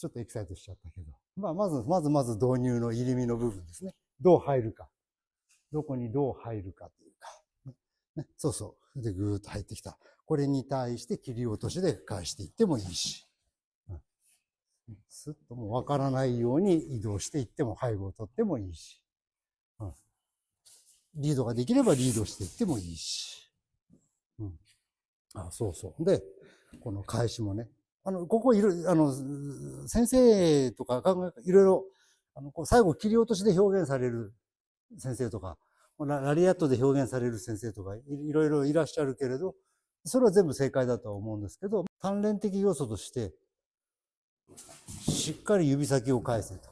ちょっとエキサイトしちゃったけど。まあ、まず導入の入り身の部分ですね。どう入るか。どこにどう入るかというか。ね、そうそう。で、ぐーっと入ってきた。これに対して切り落としで返していってもいいし。すっともうわからないように移動していっても背後を取ってもいいし。リードができればリードしていってもいいし。そうそう。で、この返しもね。ここいる、先生とかいろいろ、最後切り落としで表現される先生とか、ラリアットで表現される先生とかいろいろいらっしゃるけれど、それは全部正解だとは思うんですけど、関連的要素として、しっかり指先を返せと。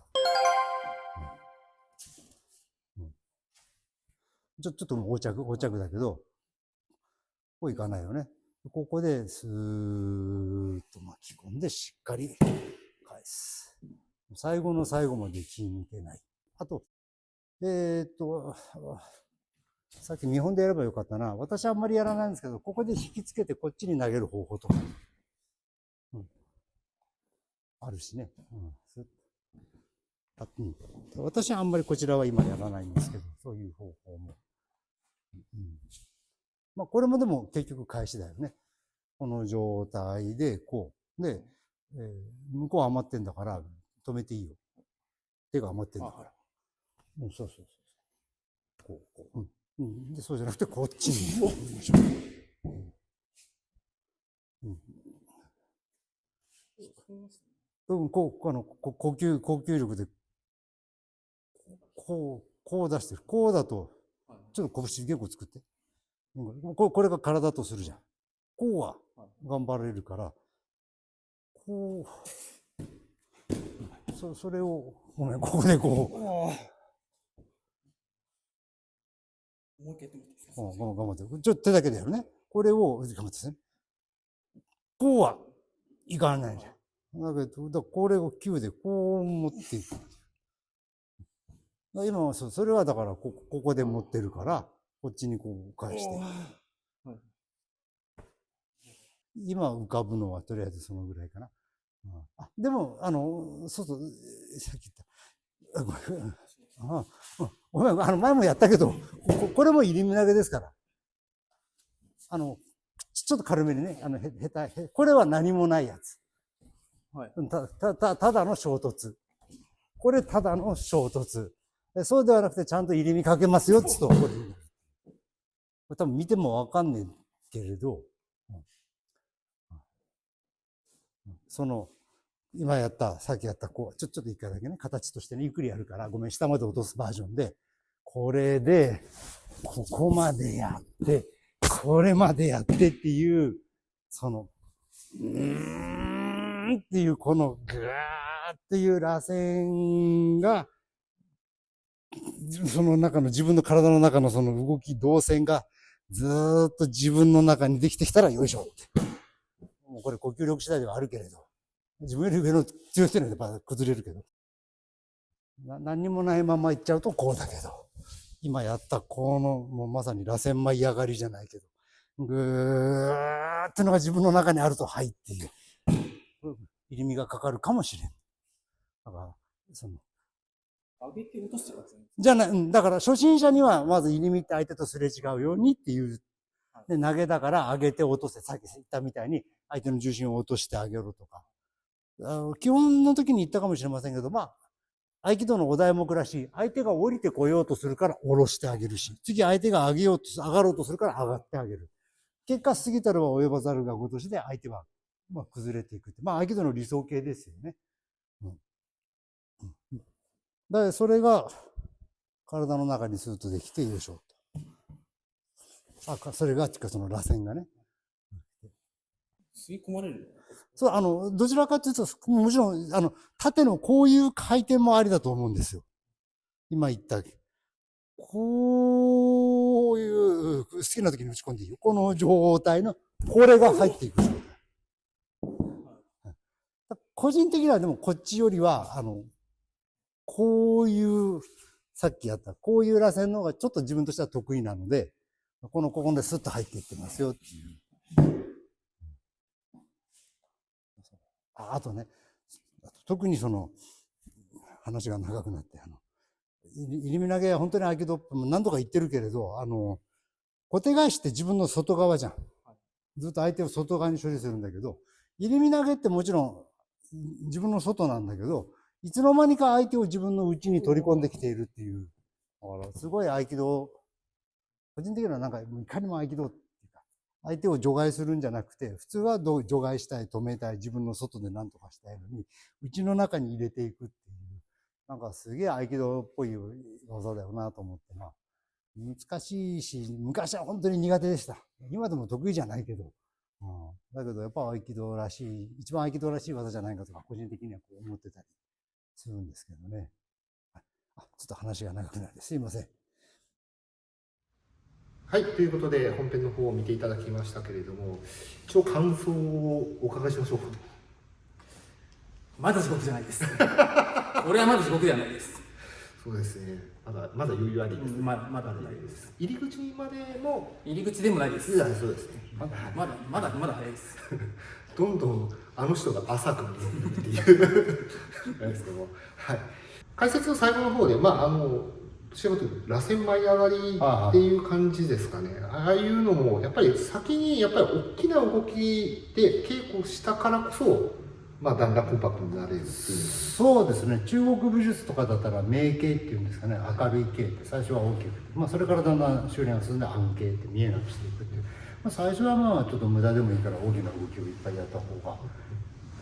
ちょっと横着だけど、こういかないよね。ここでスーッと巻き込んでしっかり返す。最後の最後まで気抜けない。あと、さっき見本でやればよかったな。私はあんまりやらないんですけど、ここで引きつけてこっちに投げる方法とか。あるしね。私はあんまりこちらは今やらないんですけど、そういう方法も。まあこれもでも結局返しだよね。この状態でこう。で、向こう余ってんだから止めていいよ。手が余ってんだから。そう。こう。で、そうじゃなくてこっちに。呼吸力で、こう出してる。こうだと、ちょっと拳結構作って。これが体とするじゃん。こうは頑張れるから、こう、それを、ごめん、ここでこう。もう一回やってみていいですか？頑張って。ちょっと手だけでやるね。これを、頑張ってね。こうはいかないじゃん。だけど、これを9でこう持っていく。今はそれはだからここで持ってるから、こっちにこう返して。今浮かぶのはとりあえずそのぐらいかな。でも、さっき言った。ごめん、前もやったけど、これも入り身投げですから。ちょっと軽めにね、これは何もないやつ。ただの衝突。これただの衝突。そうではなくてちゃんと入り身かけますよ、つと。これ多分見てもわかんねえけれど、さっきやった、こう、ちょっと一回だけね、形としてね、ゆっくりやるから、ごめん、下まで落とすバージョンで、これで、ここまでやって、これまでやってっていう、っていう、このぐーっていう螺旋が、その中の自分の体の中のその動き、動線がずーっと自分の中にできてきたらよいしょって。もうこれ呼吸力次第ではあるけれど、自分より上の強い人にはやっぱ崩れるけど、何にもないままいっちゃうとこうだけど、今やったこの、もうまさに螺旋舞い上がりじゃないけど、ぐーってのが自分の中にあると、はいっていう、入り身がかかるかもしれん。だから、上げて落としてるわけですね。じゃない、だから初心者にはまず入り身って相手とすれ違うようにっていう。で、投げだから上げて落とせ。さっき言ったみたいに相手の重心を落としてあげろとか。基本の時に言ったかもしれませんけど、まあ、合気道のお題目らしい。相手が降りてこようとするから下ろしてあげるし、次相手が上がろうとするから上がってあげる。結果過ぎたるは及ばざるがごとしで相手は崩れていくって。まあ合気道の理想形ですよね。だからそれが体の中にスーッとできてよいしょと。それがその螺旋がね。吸い込まれる。そう、どちらかというと、もちろん、縦のこういう回転もありだと思うんですよ。今言った。こういう、好きな時に打ち込んでいいよ。この状態の、これが入っていく状態。個人的にはでもこっちよりは、こういう、さっきやった、こういう螺旋の方がちょっと自分としては得意なので、ここでスッと入っていってますよっていう。あとね、特に話が長くなって、入り身投げは本当に合気道何度か言ってるけれど、小手返しって自分の外側じゃん。ずっと相手を外側に処理するんだけど、入り身投げってもちろん自分の外なんだけど、いつの間にか相手を自分の内に取り込んできているっていう。だからすごい合気道、個人的にはなんかいかにも合気道っていうか、相手を除外するんじゃなくて、普通は除外したい、止めたい、自分の外で何とかしたいのに、内の中に入れていくっていう、なんかすげえ合気道っぽい技だよなと思ってな。難しいし、昔は本当に苦手でした。今でも得意じゃないけど。だけどやっぱ合気道らしい、一番合気道らしい技じゃないかとか、個人的にはこう思ってたりするんですけどね。ちょっと話が長くなる。すいません。はい、ということで本編の方を見ていただきましたけれども、一応感想をお伺いしましょう。まだ地獄じゃないです。俺はまだ地獄ではないです。そうですね。まだ余裕ありです、ね。まだないです。入り口までも入り口でもないです。そうですね。まだ早いです。どんどんあの人が浅く見えるっていうなんですけども、はい。解説の最後の方でどちらかというと螺旋舞い上がりっていう感じですかね。ああいうのもやっぱり先に大きな動きで稽古したからこそ、だんだんコンパクトになれるっていう。そうですね。中国武術とかだったら明形っていうんですかね。明るい形って最初は大きく、それからだんだん修練が進んで暗形って見えなくしていくっていう。最初はちょっと無駄でもいいから大きな動きをいっぱいやった方が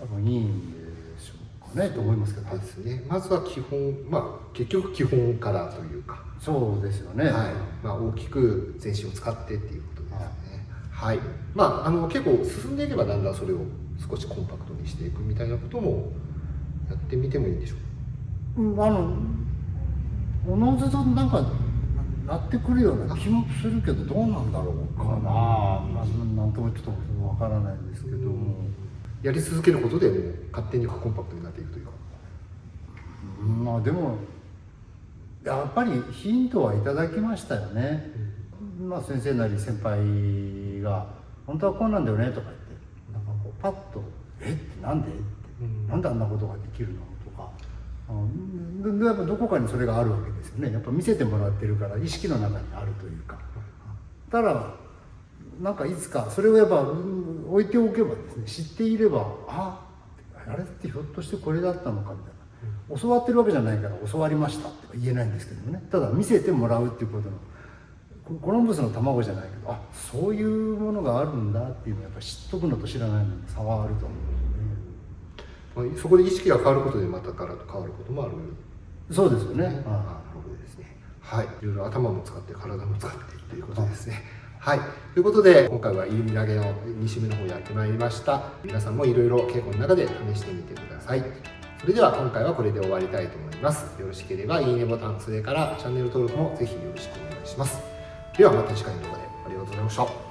多分いいんでしょうかねと思いますけど。ですね。まずは基本、結局基本からというか。そうですよね。はい。大きく全身を使ってっていうことですね。はい。結構進んでいけばだんだんそれを少しコンパクトにしていくみたいなこともやってみてもいいんでしょうか。おのずとなんかなってくるような気もするけど、どうなんだろうかな。なんともちょっとわからないですけども。やり続けることでもう勝手にコンパクトになっていくというか。でもやっぱりヒントはいただきましたよね。先生なり先輩が本当はこうなんだよねとか言って、なんかこうパッとなんでなんであんなことができるのとか、やっぱどこかにそれがあるわけですよね。やっぱ見せてもらってるから意識の中にあるというか。ただなんかいつかそれをやっぱ置いておけばですね、知っていればあれってひょっとしてこれだったのかみたいな。教わってるわけじゃないから教わりましたって言えないんですけどね。ただ見せてもらうっていうことのコロンブスの卵じゃないけど、そういうものがあるんだっていうのをやっぱ知っとくのと知らないのに差はあると思うんですね。そこで意識が変わることでまたガラッと変わることもある。そうですよね。なるほどですね。はい。いろいろ頭も使って体も使ってということですね。はい。ということで今回は入り身投げの2週目の方やってまいりました。皆さんもいろいろ稽古の中で試してみてください。それでは今回はこれで終わりたいと思います。よろしければいいねボタン、それからチャンネル登録もぜひよろしくお願いします。ではまた次回の動画でありがとうございました。